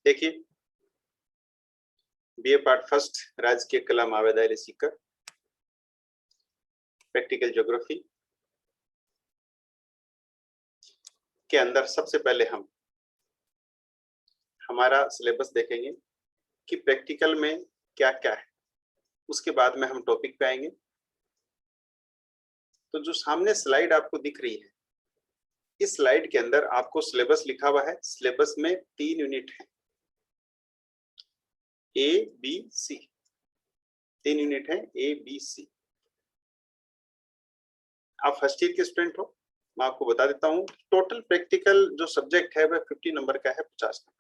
देखिए, BA part first राजकीय कला महाविद्यालय सीकर, प्रैक्टिकल ज्योग्राफी के अंदर सबसे पहले हम हमारा सिलेबस देखेंगे कि प्रैक्टिकल में क्या क्या है। उसके बाद में हम टॉपिक पे आएंगे। तो जो सामने स्लाइड आपको दिख रही है, इस स्लाइड के अंदर आपको सिलेबस लिखा हुआ है। सिलेबस में 3 यूनिट है, ए बी सी। 3 यूनिट है, ए बी सी। आप फर्स्ट ईयर के स्टूडेंट हो, मैं आपको बता देता हूं, टोटल प्रैक्टिकल जो सब्जेक्ट है वह 50 नंबर का है, 50 नंबर का।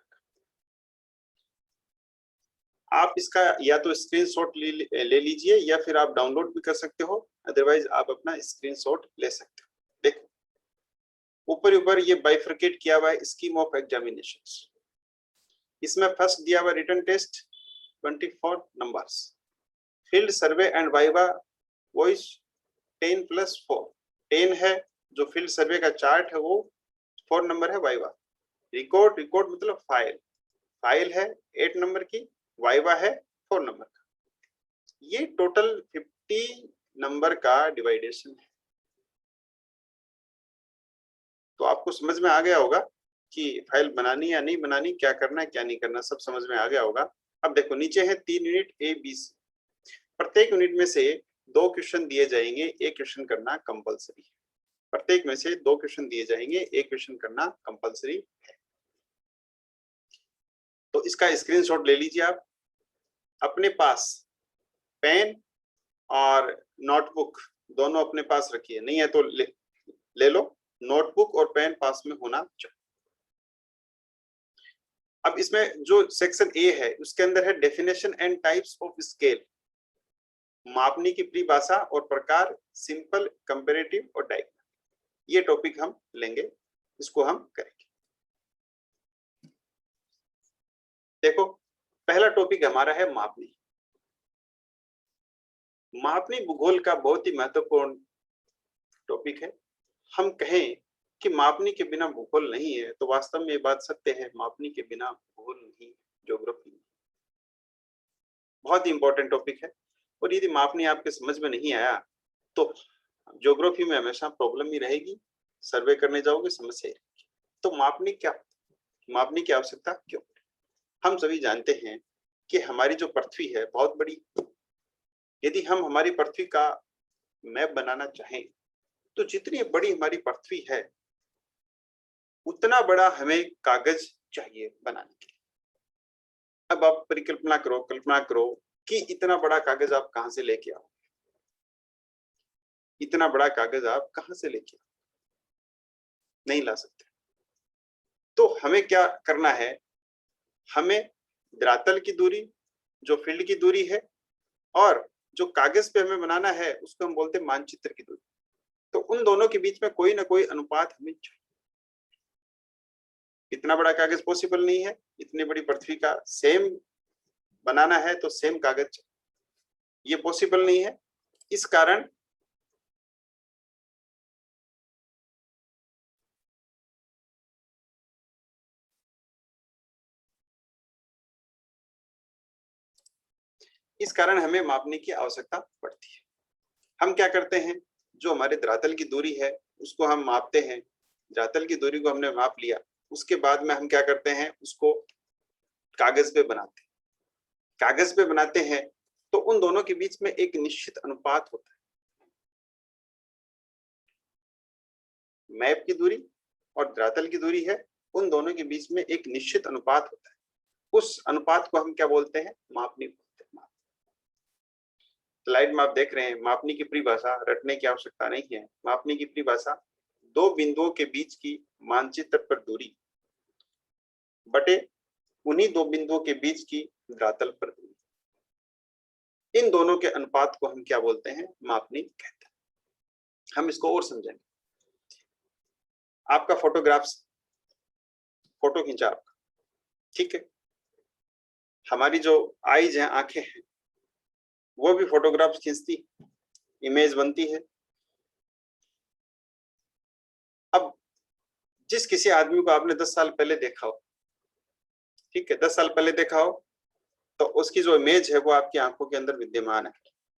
आप इसका या तो स्क्रीनशॉट ले लीजिए या फिर आप डाउनलोड भी कर सकते हो, अदरवाइज आप अपना स्क्रीनशॉट ले सकते हो। देखो, ऊपर ऊपर ये बाइफरकेट किया हुआ है स्कीम ऑफ एग्जामिनेशंस। इसमें फर्स्ट दिया हुआ written test 24 numbers, field survey and viva voce 10+4। 10 है जो फील्ड सर्वे का चार्ट है, वो 4 नंबर है। वाइवा रिकॉर्ड मतलब फाइल है 8 नंबर की, वाइवा है 4 नंबर का। ये टोटल 50 नंबर का डिवाइडेशन है। तो आपको समझ में आ गया होगा कि फाइल बनानी या नहीं बनानी, क्या करना है क्या नहीं करना, सब समझ में आ गया होगा। अब देखो, नीचे है 3 यूनिट ए बी सी। प्रत्येक यूनिट में से 2 क्वेश्चन दिए जाएंगे, एक क्वेश्चन करना कंपलसरी है। प्रत्येक में से 2 क्वेश्चन दिए जाएंगे, एक क्वेश्चन करना कंपलसरी है। तो इसका स्क्रीनशॉट ले लीजिए। आप अपने पास पेन और नोटबुक दोनों अपने पास रखिए, नहीं है तो ले लो। नोटबुक और पेन पास में होना चाहिए। अब इसमें जो सेक्शन ए है उसके अंदर है definition and types of scale, मापनी की परिभाषा और प्रकार, सिंपल, कंपैरेटिव और डायग्राम। ये टॉपिक हम लेंगे, इसको हम करेंगे। देखो, पहला टॉपिक हमारा है मापनी। मापनी भूगोल का बहुत ही महत्वपूर्ण टॉपिक है। हम कहें कि मापनी के बिना भूगोल नहीं है तो वास्तव में ये बात सत्य है। मापनी के बिना भूगोल नहीं, ज्योग्राफी नहीं। बहुत ही इंपॉर्टेंट टॉपिक है। और यदि मापनी आपके समझ में नहीं आया तो ज्योग्राफी में हमेशा प्रॉब्लम ही रहेगी। सर्वे करने जाओगे, समस्या रहेगी। तो मापनी क्या, मापनी की आवश्यकता क्यों? हम सभी जानते हैं कि हमारी जो पृथ्वी है बहुत बड़ी। यदि हम हमारी पृथ्वी का मैप बनाना चाहें तो जितनी बड़ी हमारी पृथ्वी है उतना बड़ा हमें कागज चाहिए बनाने के लिए। अब आप परिकल्पना करो, कल्पना करो कि इतना बड़ा कागज आप कहां से लेके आओ। इतना बड़ा कागज आप कहां से लेके आओ, नहीं ला सकते। तो हमें क्या करना है, हमें धरातल की दूरी, जो फील्ड की दूरी है, और जो कागज पे हमें बनाना है उसको हम बोलते हैं मानचित्र की दूरी। तो उन दोनों के बीच में कोई ना कोई अनुपात हमें चाहिए। इतना बड़ा कागज पॉसिबल नहीं है, इतनी बड़ी पृथ्वी का सेम बनाना है तो सेम कागज, ये पॉसिबल नहीं है। इस कारण हमें मापने की आवश्यकता पड़ती है। हम क्या करते हैं, जो हमारे धरातल की दूरी है उसको हम मापते हैं। धरातल की दूरी को हमने माप लिया, उसके बाद में हम क्या करते हैं, उसको कागज पे बनाते हैं। कागज पे बनाते हैं तो उन दोनों के बीच में एक निश्चित अनुपात होता है। मैप की दूरी और धरातल की दूरी है, उन दोनों के बीच में एक निश्चित अनुपात होता है। उस अनुपात को हम क्या बोलते हैं, मापनी बोलते हैं। स्लाइड में आप देख रहे हैं, मापनी की परिभाषा रटने की आवश्यकता नहीं है। मापनी की परिभाषा 2 बिंदुओं के बीच की मानचित्र पर दूरी बटे उन्हीं 2 बिंदुओं के बीच की धरातल पर दूरी। इन दोनों के अनुपात को हम क्या बोलते हैं, मापनी कहते हैं। हम इसको और समझेंगे। आपका फोटो खींचा आपका, ठीक है। हमारी जो आईज हैं, आंखें हैं, वो भी फोटोग्राफ्स खींचती, इमेज बनती है। अब जिस किसी आदमी को आपने 10 साल पहले देखा हो, ठीक है, 10 साल पहले देखा हो तो उसकी जो इमेज है वो आपकी आंखों के अंदर विद्यमान है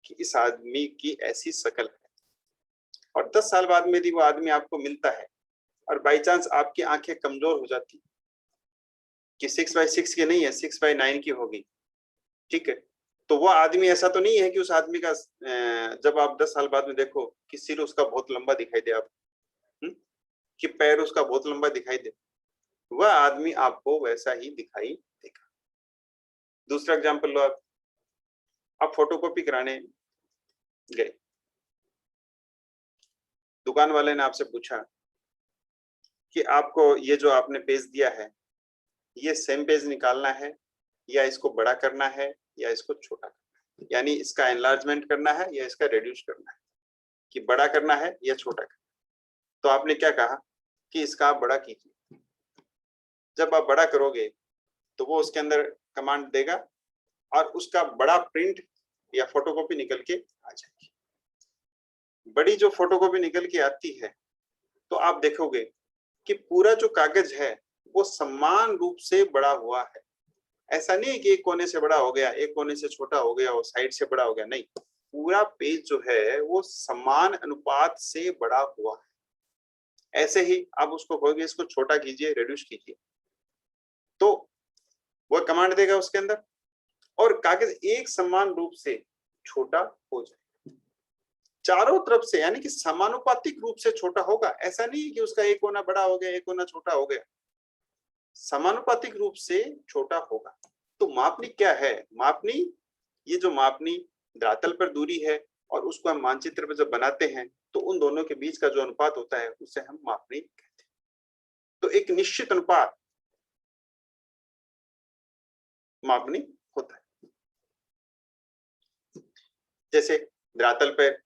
कि इस आदमी की ऐसी शक्ल है। और 10 साल बाद में यदि वो आदमी आपको मिलता है और बाई चांस आपकी आंखें कमजोर हो जाती कि 6/6 की नहीं है, 6/9 की होगी, ठीक है, तो वो आदमी ऐसा तो नहीं है कि उस आदमी का जब आप 10 साल बाद में देखो कि सिर उसका बहुत लंबा दिखाई दे आप, कि पैर उसका बहुत लंबा दिखाई दे, वह आदमी आपको वैसा ही दिखाई देगा। दूसरा एग्जांपल लो, आप फोटोकॉपी कराने गए, दुकान वाले ने आपसे पूछा कि आपको ये जो आपने पेज दिया है ये सेम पेज निकालना है या इसको बड़ा करना है या इसको छोटा करना है, यानी इसका एनलार्जमेंट करना है या इसका रिड्यूस करना है, कि बड़ा करना है या छोटा करना है। तो आपने क्या कहा कि इसका आप बड़ा कीजिए। जब आप बड़ा करोगे तो वो उसके अंदर कमांड देगा और उसका बड़ा प्रिंट या फोटोकॉपी निकल के आ जाएगी। बड़ी जो फोटोकॉपी निकल के आती है तो आप देखोगे कि पूरा जो कागज है वो समान रूप से बड़ा हुआ है। ऐसा नहीं है कि एक कोने से बड़ा हो गया, एक कोने से छोटा हो गया और साइड से बड़ा हो गया, नहीं, पूरा पेज जो है वो समान अनुपात से बड़ा हुआ है। ऐसे ही आप उसको कहोगे इसको छोटा कीजिए, रिड्यूस कीजिए, तो वह कमांड देगा उसके अंदर और कागज एक समान रूप से छोटा हो जाए चारों तरफ से, यानी कि समानुपातिक रूप से छोटा होगा। ऐसा नहीं है कि उसका एक कोना बड़ा हो गया एक कोना छोटा हो गया, समानुपातिक रूप से छोटा होगा। तो मापनी क्या है? मापनी, ये जो मापनी धरातल पर दूरी है और उसको हम मानचित्र पर जब बनाते हैं तो उन दोनों के बीच का जो अनुपात होता है उसे हम मापनी कहते हैं। तो एक निश्चित अनुपात मापनी होता है। जैसे धरातल पर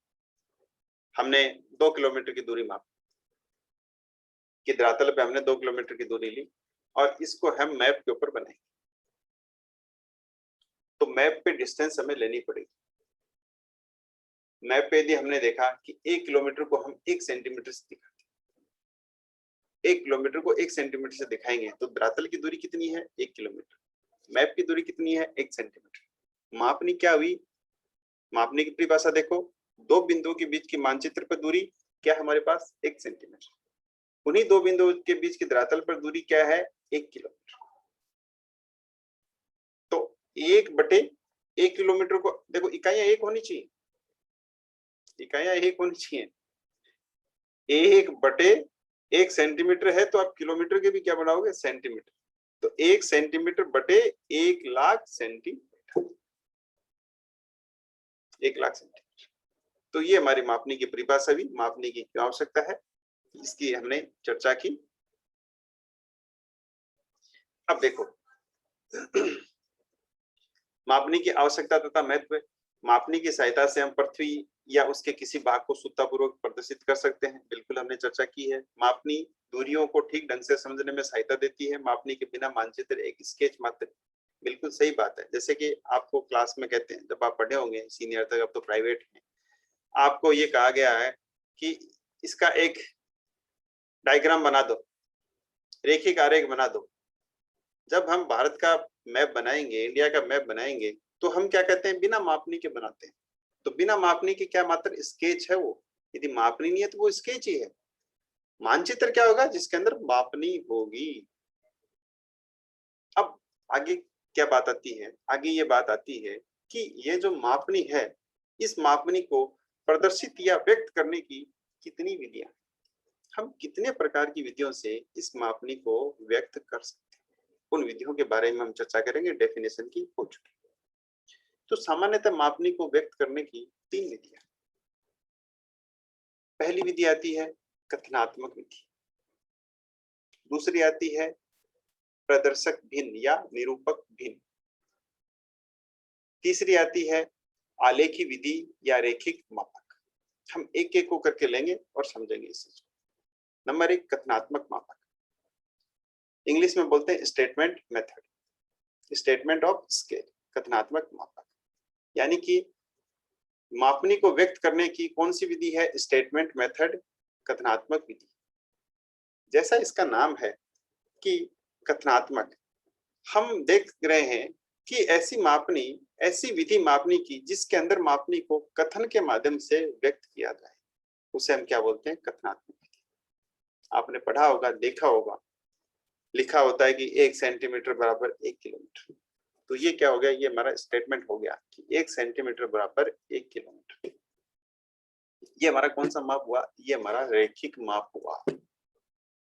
हमने 2 किलोमीटर की दूरी मापी, कि धरातल पे हमने 2 किलोमीटर की दूरी ली और इसको हम मैप के ऊपर बनाएंगे, तो मैप पे डिस्टेंस हमें लेनी पड़ेगी। मैप पे यदि हमने देखा कि 1 किलोमीटर को हम 1 सेंटीमीटर से दिखाते हैं, 1 किलोमीटर को 1 सेंटीमीटर से दिखाएंगे तो धरातल की दूरी कितनी है? 1 किलोमीटर। मैप की दूरी कितनी है? 1 सेंटीमीटर। मापनी क्या हुई? मापने की परिभाषा देखो, दो बिंदुओं के बीच की मानचित्र पर दूरी क्या है हमारे पास? 1 सेंटीमीटर। उन्हीं दो बिंदुओं के बीच की धरातल पर दूरी क्या है? 1 किलोमीटर। तो 1/1 किलोमीटर को देखो, इकाइयां एक होनी चाहिए, इकाइयां एक होनी चाहिए। 1/1 सेंटीमीटर है तो आप किलोमीटर के भी क्या बनाओगे? सेंटीमीटर। तो 1 सेंटीमीटर बटे 1,00,000 सेंटीमीटर, 1,00,000 सेंटीमीटर। तो ये हमारी मापनी की परिभाषा भी, मापने की क्यों आवश्यकता है इसकी हमने चर्चा की। अब देखो मापनी की आवश्यकता तथा महत्व। मापनी की सहायता से हम पृथ्वी या उसके किसी भाग को सूत्रपूर्वक प्रदर्शित कर सकते हैं, बिल्कुल हमने चर्चा की है। मापनी दूरियों को ठीक ढंग से समझने में सहायता देती है। मापनी के बिना मानचित्र एक स्केच मात्र, बिल्कुल सही बात है। जैसे कि आपको क्लास में कहते हैं, जब आप पढ़े होंगे सीनियर तक, अब तो प्राइवेट है, आपको ये कहा गया है कि इसका एक डायग्राम बना दो, रेखिक आरेख बना दो। जब हम भारत का मैप बनाएंगे, इंडिया का मैप बनाएंगे, तो हम क्या कहते हैं? बिना मापनी के बनाते हैं। तो बिना मापनी के क्या मात्र स्केच है वो? यदि मापनी नहीं है तो वो स्केच ही है। मानचित्र क्या होगा? जिसके अंदर मापनी होगी। अब आगे क्या बात आती है? आगे ये बात आती है कि ये जो मापनी है, इस मापनी को प्रदर्शित या व्यक्त करने की कितनी विधियां, हम कितने प्रकार की विधियों से इस मापनी को व्यक्त कर सकते हैं, उन विधियों के बारे में हम चर्चा करेंगे। डेफिनेशन की हो चुकी। तो सामान्यतः मापनी को व्यक्त करने की 3 विधियां। पहली विधि आती है कथनात्मक विधि, दूसरी आती है प्रदर्शक भिन्न या निरूपक भिन्न, तीसरी आती है आलेखी विधि या रेखिक मापक। हम एक एक को करके लेंगे और समझेंगे इस चीज को। नंबर 1, कथनात्मक मापक, इंग्लिश में बोलते हैं statement method, statement of scale. कथनात्मक मापक यानी कि मापनी को व्यक्त करने की कौन सी विधि है? स्टेटमेंट मेथड, कथनात्मक विधि। जैसा इसका नाम है कि कथनात्मक, हम देख रहे हैं कि ऐसी विधि मापनी की जिसके अंदर मापनी को कथन के माध्यम से व्यक्त किया जाए, उसे हम क्या बोलते हैं? कथनात्मक विधि। आपने पढ़ा होगा, देखा होगा, लिखा होता है कि 1 सेंटीमीटर बराबर 1 किलोमीटर। तो ये क्या हो गया? ये हमारा स्टेटमेंट हो गया कि 1 सेंटीमीटर बराबर 1 किलोमीटर। ये हमारा कौन सा माप हुआ? ये हमारा रैखिक माप हुआ,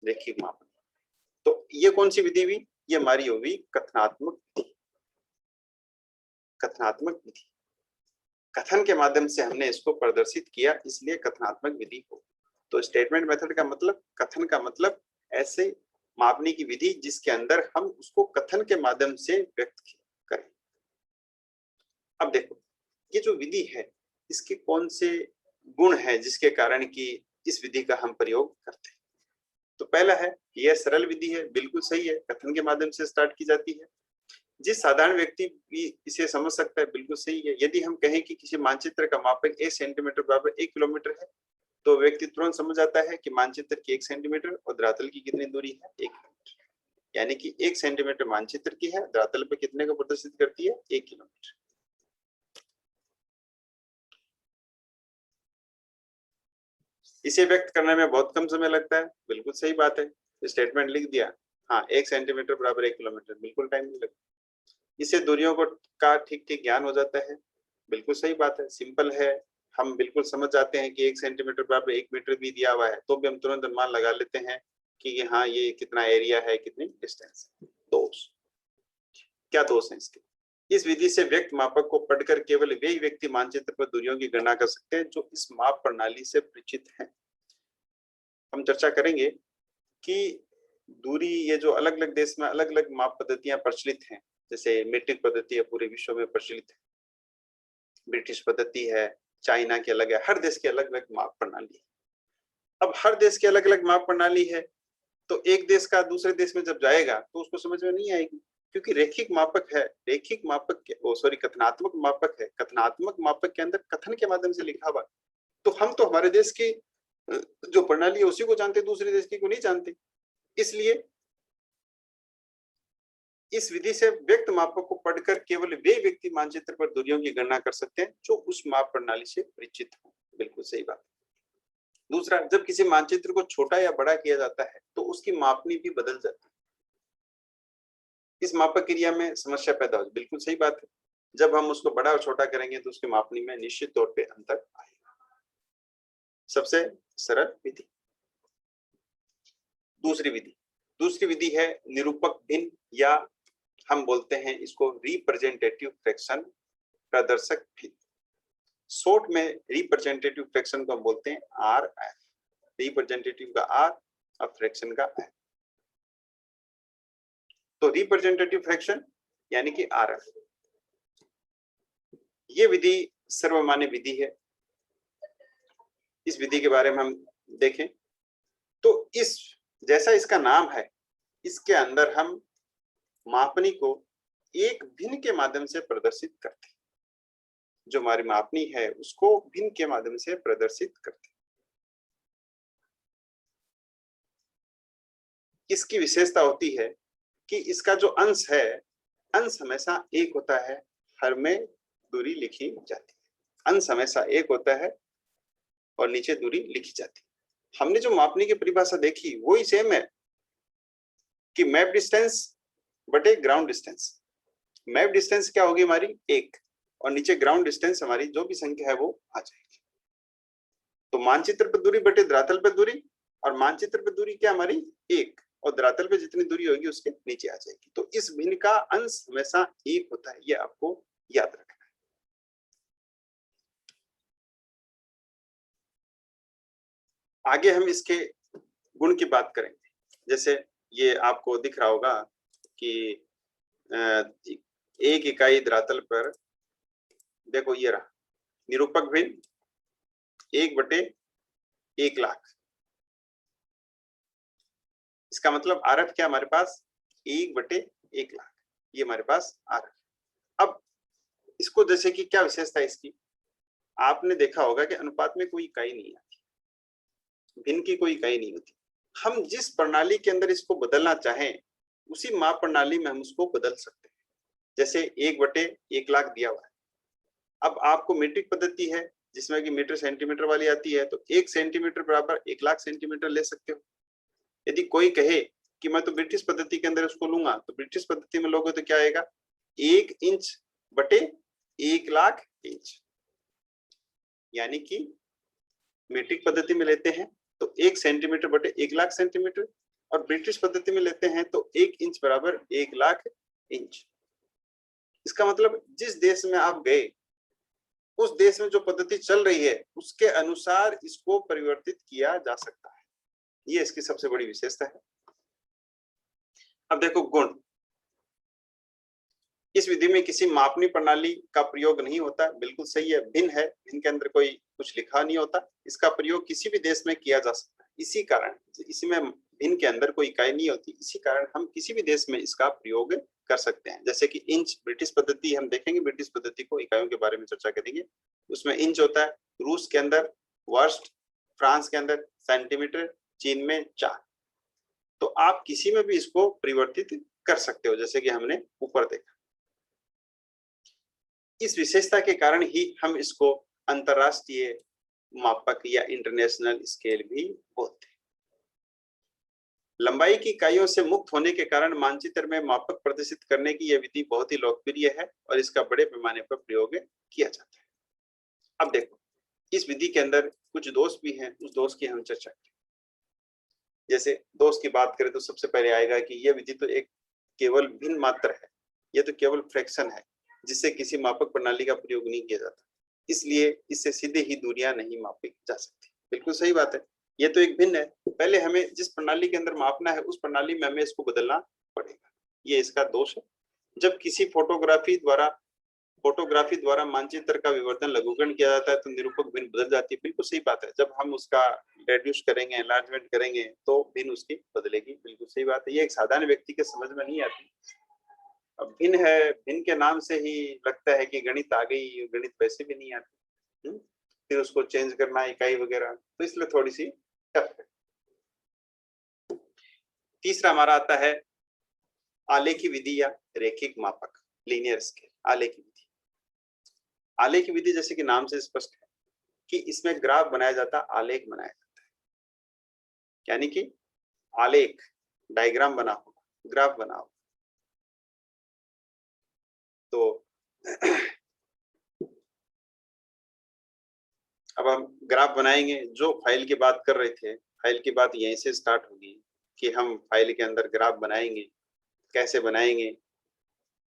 रैखिक माप। तो ये कौन सी विधि हुई? ये हमारी होगी कथनात्मक विधि। कथनात्मक विधि, कथन के माध्यम से हमने इसको प्रदर्शित किया, इसलिए कथनात्मक विधि हो। तो स्टेटमेंट मेथड का मतलब, कथन का मतलब ऐसे मापने की विधि जिसके अंदर हम उसको कथन के माध्यम से व्यक्त करें। अब देखो, ये जो विधि है इसके कौन से गुण है जिसके कारण कि इस विधि का हम प्रयोग करते हैं? तो पहला है, यह सरल विधि है, बिल्कुल सही है, कथन के माध्यम से स्टार्ट की जाती है, जिस साधारण व्यक्ति भी इसे समझ सकता है, बिल्कुल सही है। यदि हम कहें कि किसी मानचित्र का मापक 1 सेंटीमीटर बराबर 1 किलोमीटर है, तो व्यक्ति तुरंत समझ जाता है कि मानचित्र की 1 सेंटीमीटर और धरातल की कितनी दूरी है? 1 किलोमीटर। यानी कि 1 सेंटीमीटर मानचित्र की है, धरातल पे कितने को प्रदर्शित करती है? 1 किलोमीटर। इसे व्यक्त करने में बहुत कम समय लगता है, बिल्कुल सही बात है। स्टेटमेंट लिख दिया, हाँ 1 सेंटीमीटर बराबर 1 किलोमीटर, बिल्कुल टाइम नहीं लगता। इससे दूरियों को का ठीक ठीक ज्ञान हो जाता है, बिल्कुल सही बात है, सिंपल है। हम बिल्कुल समझ जाते हैं कि 1 सेंटीमीटर बराबर 1 मीटर भी दिया हुआ है, तो भी हम तुरंत अनुमान लगा लेते हैं कि हाँ ये कितना एरिया है, कितनी डिस्टेंस है। दोष, क्या दोष है इसके? इस विधि से व्यक्त मापक को पढ़कर केवल वे ही व्यक्ति मानचित्र पर दूरियों की गणना कर सकते हैं जो इस माप प्रणाली से परिचित हैं। हम चर्चा करेंगे कि दूरी, ये जो अलग अलग देश में अलग अलग माप पद्धतियां प्रचलित हैं, जैसे मीट्रिक पद्धति है पूरे विश्व में प्रचलित है, ब्रिटिश पद्धति है, चाइना की अलग है, हर देश की अलग अलग माप प्रणाली है। अब हर देश की अलग अलग माप प्रणाली है, तो एक देश का दूसरे देश में जब जाएगा तो उसको समझ में नहीं आएगी, क्योंकि रैखिक मापक है, रैखिक मापक कथनात्मक मापक है, कथनात्मक मापक के अंदर कथन के माध्यम से लिखा हुआ। तो हम तो हमारे देश की जो प्रणाली है उसी को जानते, दूसरे देश की को नहीं जानते। इसलिए इस विधि से व्यक्त मापक को पढ़कर केवल वे व्यक्ति मानचित्र पर दूरियों की गणना कर सकते हैं जो उस माप प्रणाली से परिचित हो। बिल्कुल सही बात। दूसरा, जब किसी मानचित्र को छोटा या बड़ा किया जाता है तो उसकी मापनी भी बदल जाती है, इस मापक क्रिया में समस्या पैदा हो। बिल्कुल सही बात है, जब हम उसको बड़ा और छोटा करेंगे तो उसकी मापनी में निश्चित तौर पे अंतर आएगा। सबसे सरल विधि। दूसरी विधि है निरूपक भिन्न, या हम बोलते हैं इसको रिप्रेजेंटेटिव फ्रैक्शन, प्रदर्शक भिन्न। शॉर्ट में रिप्रेजेंटेटिव फ्रैक्शन को हम बोलते हैं आरएफ, रिप्रेजेंटेटिव का आर और फ्रैक्शन का एफ। तो रिप्रेजेंटेटिव फ्रैक्शन यानी कि आरएफ, ये विधि सर्वमान्य विधि है। इस विधि के बारे में हम देखें तो इस जैसा इसका नाम है, इसके अंदर हम मापनी को एक भिन्न के माध्यम से प्रदर्शित करते हैं, जो हमारी मापनी है उसको भिन्न के माध्यम से प्रदर्शित करते हैं। इसकी विशेषता होती है कि इसका जो अंश है, अंश हमेशा एक होता है, हर में दूरी लिखी जाती है। अंश हमेशा एक होता है और नीचे दूरी लिखी जाती है। हमने जो मापनी की परिभाषा देखी वही सेम है कि मैप डिस्टेंस बटे ग्राउंड डिस्टेंस। मैप डिस्टेंस क्या होगी हमारी? 1, और नीचे ग्राउंड डिस्टेंस हमारी जो भी संख्या है वो आ जाएगी। तो मानचित्र पर दूरी बटे धरातल पर दूरी, और मानचित्र पर दूरी क्या हमारी? 1, और धरातल पे जितनी दूरी होगी उसके नीचे आ जाएगी। तो इस भिन्न का अंश हमेशा 1 होता है, ये आपको याद रखना है। आगे हम इसके गुण की बात करेंगे। जैसे ये आपको दिख रहा होगा कि 1 इकाई धरातल पर, देखो ये रहा निरूपक भिन्न 1/1,00,000। इसका मतलब आरएफ क्या हमारे पास? 1/1,00,000, ये हमारे पास आरएफ। अब इसको जैसे कि क्या विशेषता है इसकी, आपने देखा होगा कि अनुपात में कोई इकाई नहीं आती, भिन्न की कोई इकाई नहीं होती। हम जिस प्रणाली के अंदर इसको बदलना चाहें उसी माप प्रणाली में हम उसको बदल सकते हैं। जैसे 1/1 लाख दिया हुआ है, अब आपको मीट्रिक पद्धति है जिसमें कि मीटर सेंटीमीटर वाली आती है, तो 1 सेंटीमीटर बराबर 1 लाख सेंटीमीटर ले सकते हो। यदि कोई कहे कि मैं तो ब्रिटिश पद्धति के अंदर उसको लूंगा, तो ब्रिटिश पद्धति में लोगे तो क्या आएगा, 1 इंच बटे 1 लाख इंच, यानी कि मीट्रिक पद्धति में लेते हैं तो 1 सेंटीमीटर बटे 1 लाख सेंटीमीटर, और ब्रिटिश पद्धति में लेते हैं तो 1 इंच बराबर 1 लाख इंच। इसका मतलब जिस देश में आप गए उस देश में जो पद्धति चल रही है उसके अनुसार इसको परिवर्तित किया जा सकता है, ये इसकी सबसे बड़ी विशेषता है। अब देखो गुण, इस विधि में किसी मापनी प्रणाली का प्रयोग नहीं होता, बिल्कुल सही है, भिन्न है, भिन्न के अंदर कोई कुछ लिखा नहीं होता, इसका प्रयोग किसी भी देश में किया जा सकता है। इसी कारण इसमें भिन्न के अंदर कोई इकाई नहीं होती, इसी कारण हम किसी भी देश में इसका प्रयोग कर सकते हैं। जैसे कि इंच, ब्रिटिश पद्धति हम देखेंगे, ब्रिटिश पद्धति को इकाइयों के बारे में चर्चा करेंगे, उसमें इंच होता है, रूस के अंदर वर्स्ट, फ्रांस के अंदर सेंटीमीटर, चीन में 4। तो आप किसी में भी इसको परिवर्तित कर सकते हो, जैसे कि हमने ऊपर देखा। इस विशेषता के कारण ही हम इसको अंतरराष्ट्रीय मापक या इंटरनेशनल स्केल भी बोलते हैं। लंबाई की इकाइयों से मुक्त होने के कारण मानचित्र में मापक प्रदर्शित करने की यह विधि बहुत ही लोकप्रिय है और इसका बड़े पैमाने पर प्रयोग किया जाता है। अब देखो, इस विधि के अंदर कुछ दोष भी हैं, उस दोष की हम चर्चा करें। जैसे दोष की बात करें तो सबसे पहले आएगा कि यह विधि तो एक केवल भिन्न मात्र है, यह तो केवल फ्रैक्शन है जिससे किसी मापक प्रणाली का प्रयोग नहीं किया जाता, इसलिए इससे सीधे ही दूरियां नहीं मापी जा सकती। बिल्कुल सही बात है, ये तो एक भिन्न है, पहले हमें जिस प्रणाली के अंदर मापना है उस प्रणाली में हमें इसको बदलना पड़ेगा, ये इसका दोष है। जब किसी फोटोग्राफी द्वारा मानचित्र का विवर्धन लघुकरण किया जाता है तो निरूपक भिन्न बदल जाती है। बिल्कुल सही बात है, जब हम उसका रेड्यूस करेंगे, एनलार्जमेंट करेंगे तो भिन्न उसकी बदलेगी। बिल्कुल सही बात है, ये एक साधारण व्यक्ति के समझ में नहीं आती। अब भिन्न है, भिन्न के नाम से ही लगता है कि गणित आ गई, गणित वैसे भी नहीं आती, फिर उसको चेंज करना इकाई वगैरह, तो इसलिए थोड़ी सी टफ है। तीसरा हमारा आता है आलेखी विधि या रेखिक मापक, लीनियर स्केल। आलेखी विधि, आलेखी विधि जैसे कि नाम से स्पष्ट है कि इसमें ग्राफ बनाया जाता, आलेख बनाया जाता है, यानी कि आलेख, डायग्राम बना होगा, ग्राफ बना होगा। तो अब हम ग्राफ बनाएंगे, जो फाइल की बात कर रहे थे, फाइल की बात यहीं से स्टार्ट होगी कि हम फाइल के अंदर ग्राफ बनाएंगे, कैसे बनाएंगे,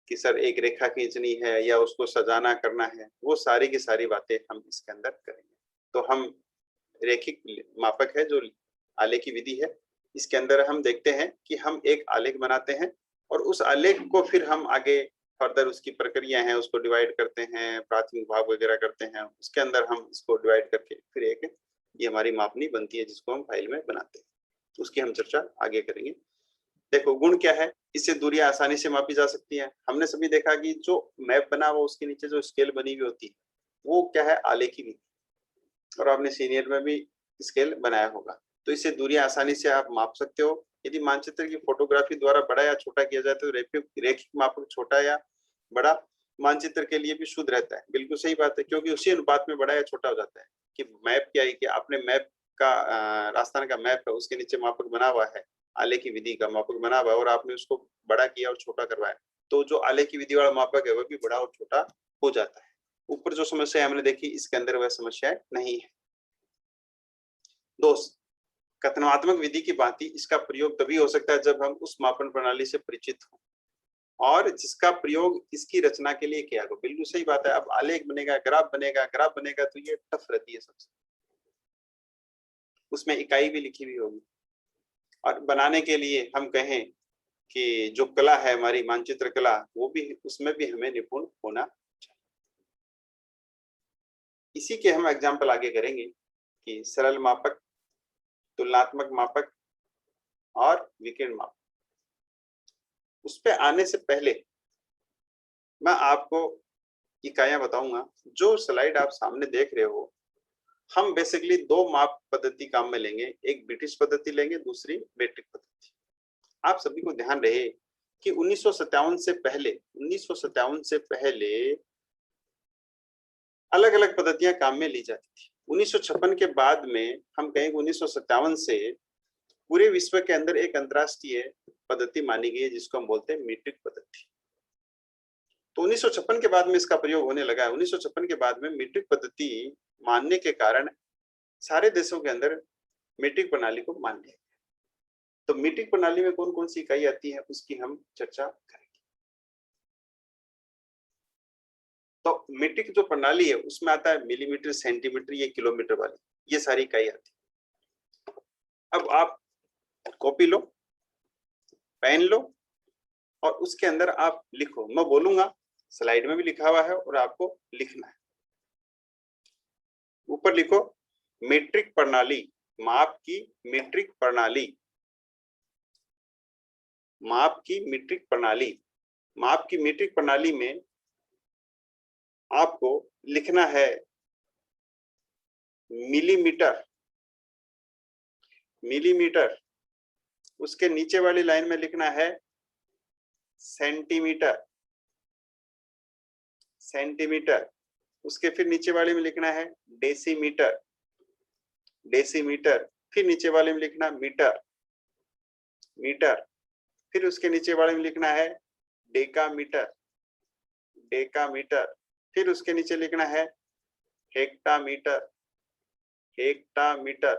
कि सर एक रेखा खींचनी है या उसको सजाना करना है, वो सारी की सारी बातें हम इसके अंदर करेंगे। तो हम रेखिक मापक है जो आलेखी विधि है, इसके अंदर हम देखते हैं कि हम एक आलेख बनाते हैं और उस आलेख को फिर हम आगे फर्दर उसकी प्रक्रिया है, उसको डिवाइड करते हैं, प्राथमिक भाग वगैरह करते हैं, उसके अंदर हम इसको डिवाइड करके फिर एक ये हमारी मापनी बनती है जिसको हम फाइल में बनाते हैं, उसकी हम चर्चा आगे करेंगे। देखो गुण क्या है, इससे दूरियां आसानी से मापी जा सकती हैं। हमने सभी देखा कि जो मैप बना हुआ उसके नीचे जो स्केल बनी हुई होती है वो क्या है, आलेखी विधि, और आपने सीनियर में भी स्केल बनाया होगा, तो इससे दूरियां आसानी से आप माप सकते हो। यदि मानचित्र की फोटोग्राफी द्वारा बड़ा या छोटा किया जाए तो रेखिक मापक छोटा या बड़ा मानचित्र के लिए भी शुद्ध रहता है। बिल्कुल सही बात है, क्योंकि उसी अनुपात में बड़ा या छोटा हो जाता है। कि मैप क्या है कि आपने मैप का राजस्थान का मैप है, उसके नीचे मापक बना हुआ है, आलेखी विधि का मापक बना हुआ है, और आपने उसको बड़ा किया और छोटा करवाया, तो जो आलेखी विधि वाला मापक है वह भी बड़ा और छोटा हो जाता है। ऊपर जो समस्या हमने देखी इसके अंदर वह समस्या नहीं है। दोस्त, कथनात्मक विधि की भांति इसका प्रयोग तभी हो सकता है जब हम उस मापन प्रणाली से परिचित हों और जिसका प्रयोग इसकी रचना के लिए किया गया। बिल्कुल सही बात है, अब आलेख बनेगा, ग्राफ बनेगा तो ये टफ रहती है सबसे, उसमें इकाई भी लिखी हुई होगी, और बनाने के लिए हम कहें कि जो कला है हमारी मानचित्र कला, वो भी उसमें भी हमें निपुण होना चाहिए। इसी के हम एग्जाम्पल आगे करेंगे कि सरल मापक, तुलनात्मक मापक और विकिरण मापक। उस पे आने से पहले मैं आपको इकाइयां बताऊंगा। जो स्लाइड आप सामने देख रहे हो, हम बेसिकली दो माप पद्धति काम में लेंगे, एक ब्रिटिश पद्धति लेंगे, दूसरी मीट्रिक पद्धति। आप सभी को ध्यान रहे कि 1957 से पहले अलग अलग पद्धतियां काम में ली जाती थी। 1956 के बाद में हम कहेंगे 1957 से पूरे विश्व के अंदर एक अंतरराष्ट्रीय पद्धति मानी गई है जिसको हम बोलते हैं मीट्रिक पद्धति। तो 1956 के बाद में इसका प्रयोग होने लगा है। 1956 के बाद में मीट्रिक पद्धति मानने के कारण सारे देशों के अंदर मीट्रिक प्रणाली को मान लिया। तो मीट्रिक प्रणाली में कौन कौन सी इकाई आती है उसकी हम चर्चा करेंगे। तो मीट्रिक जो प्रणाली है उसमें आता है मिलीमीटर, सेंटीमीटर, ये किलोमीटर वाली, ये सारी इकाई आती है। अब आप कॉपी लो, पेन लो और उसके अंदर आप लिखो। मैं बोलूंगा, स्लाइड में भी लिखा हुआ है और आपको लिखना है। ऊपर लिखो मीट्रिक प्रणाली, माप की मीट्रिक प्रणाली, माप की मीट्रिक प्रणाली। माप की मीट्रिक प्रणाली में आपको लिखना है मिलीमीटर, मिलीमीटर। उसके नीचे वाली लाइन में लिखना है सेंटीमीटर, सेंटीमीटर। उसके फिर नीचे वाले में लिखना है डेसीमीटर, डेसीमीटर। फिर नीचे वाले में लिखना मीटर, मीटर। फिर उसके नीचे वाले में लिखना है डेकामीटर, डेकामीटर। फिर उसके नीचे लिखना है हेक्टामीटर, हेक्टामीटर।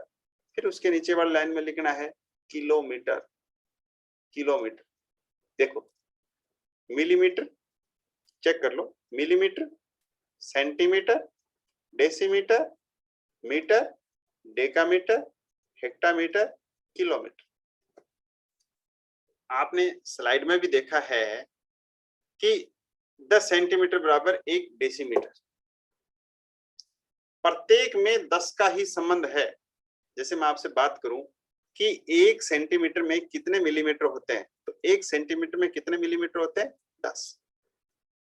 फिर उसके नीचे वाली लाइन में लिखना है किलोमीटर, किलोमीटर। देखो मिलीमीटर चेक कर लो, millimetre, centimetre, decimetre, metre, decametre, hectometre, kilometre. आपने स्लाइड में भी देखा है कि 10 सेंटीमीटर बराबर 1 डेसीमीटर। प्रत्येक में 10 का ही संबंध है। जैसे मैं आपसे बात करूं कि 1 सेंटीमीटर में कितने मिलीमीटर होते हैं, तो 1 सेंटीमीटर में कितने मिलीमीटर होते हैं? 10।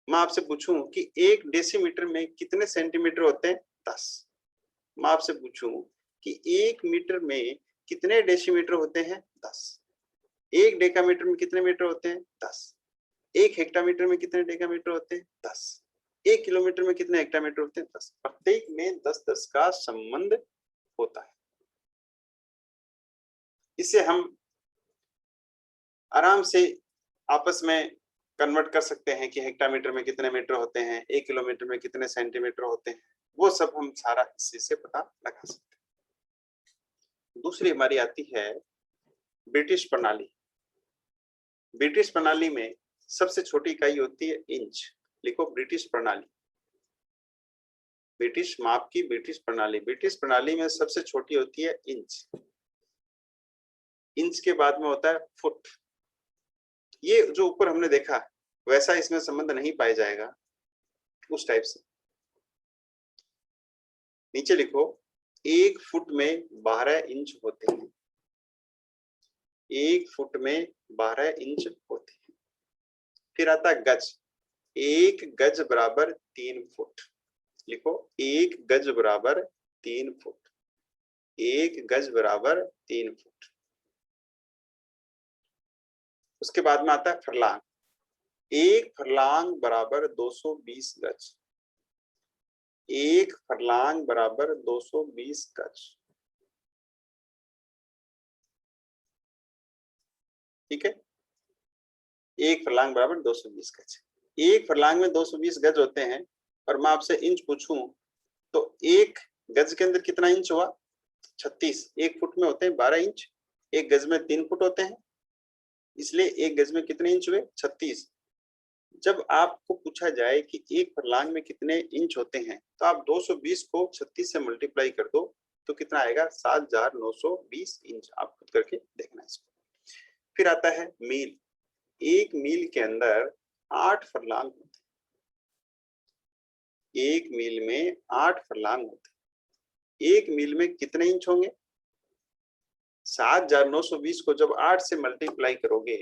मैं आपसे पूछूं कि 1 डेसीमीटर में कितने सेंटीमीटर होते हैं? 10। मैं आपसे पूछूं कि 1 मीटर में कितने डेसीमीटर होते हैं? 10। 1 डेकामीटर में कितने मीटर होते हैं? 10। 1 हेक्टामीटर में कितने डेकामीटर होते हैं? 10। 1 किलोमीटर में कितने हेक्टामीटर होते हैं? 10। प्रत्येक में 10-10 का संबंध होता है। इससे हम आराम से आपस में कन्वर्ट कर सकते हैं कि हेक्टामीटर में कितने मीटर होते हैं, 1 किलोमीटर में कितने सेंटीमीटर होते हैं, वो सब हम सारा इसी से पता लगा सकते हैं। दूसरी हमारी आती है ब्रिटिश प्रणाली। ब्रिटिश प्रणाली में सबसे छोटी इकाई होती है इंच। लिखो ब्रिटिश प्रणाली, ब्रिटिश माप की ब्रिटिश प्रणाली। ब्रिटिश प्रणाली में सबसे छोटी होती है इंच। इंच के बाद में होता है फुट। ये जो ऊपर हमने देखा वैसा इसमें संबंध नहीं पाया जाएगा उस टाइप से। नीचे लिखो 1 फुट में 12 इंच होते हैं, 1 फुट में 12 इंच होते हैं। फिर आता है गज, 1 गज बराबर 3 फुट। लिखो 1 गज बराबर 3 फुट, 1 गज बराबर 3 फुट। उसके बाद में आता है फरलांग, 1 फरलांग बराबर 220 गज, 1 फरलांग बराबर 220 गज। ठीक है, 1 फरलांग बराबर 220 गज। 1 फरलांग में 220 गज होते हैं। और मैं आपसे इंच पूछूं तो 1 गज के अंदर कितना इंच हुआ? 36। 1 फुट में होते हैं 12 इंच, 1 गज में 3 फुट होते हैं, इसलिए 1 गज में कितने इंच हुए? 36। जब आपको पूछा जाए कि 1 फरलांग में कितने इंच होते हैं तो आप 220 को 36 से मल्टीप्लाई कर दो तो कितना आएगा? 7920 इंच। आप खुद करके देखना इसको। फिर आता है मील। 1 मील के अंदर 8 फरलांग होते हैं, 1 मील में 8 फरलांग होते हैं। 1 मील में कितने इंच होंगे? 7920 को जब 8 से मल्टीप्लाई करोगे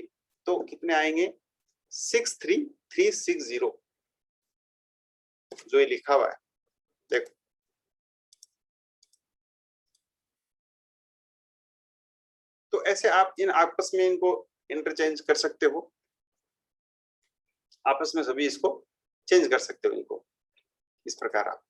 तो कितने आएंगे? 63360, जो ये लिखा हुआ है देखो। तो ऐसे आप इन आपस में इनको इंटरचेंज कर सकते हो। आपस में सभी इसको चेंज कर सकते हो इनको, इस प्रकार आप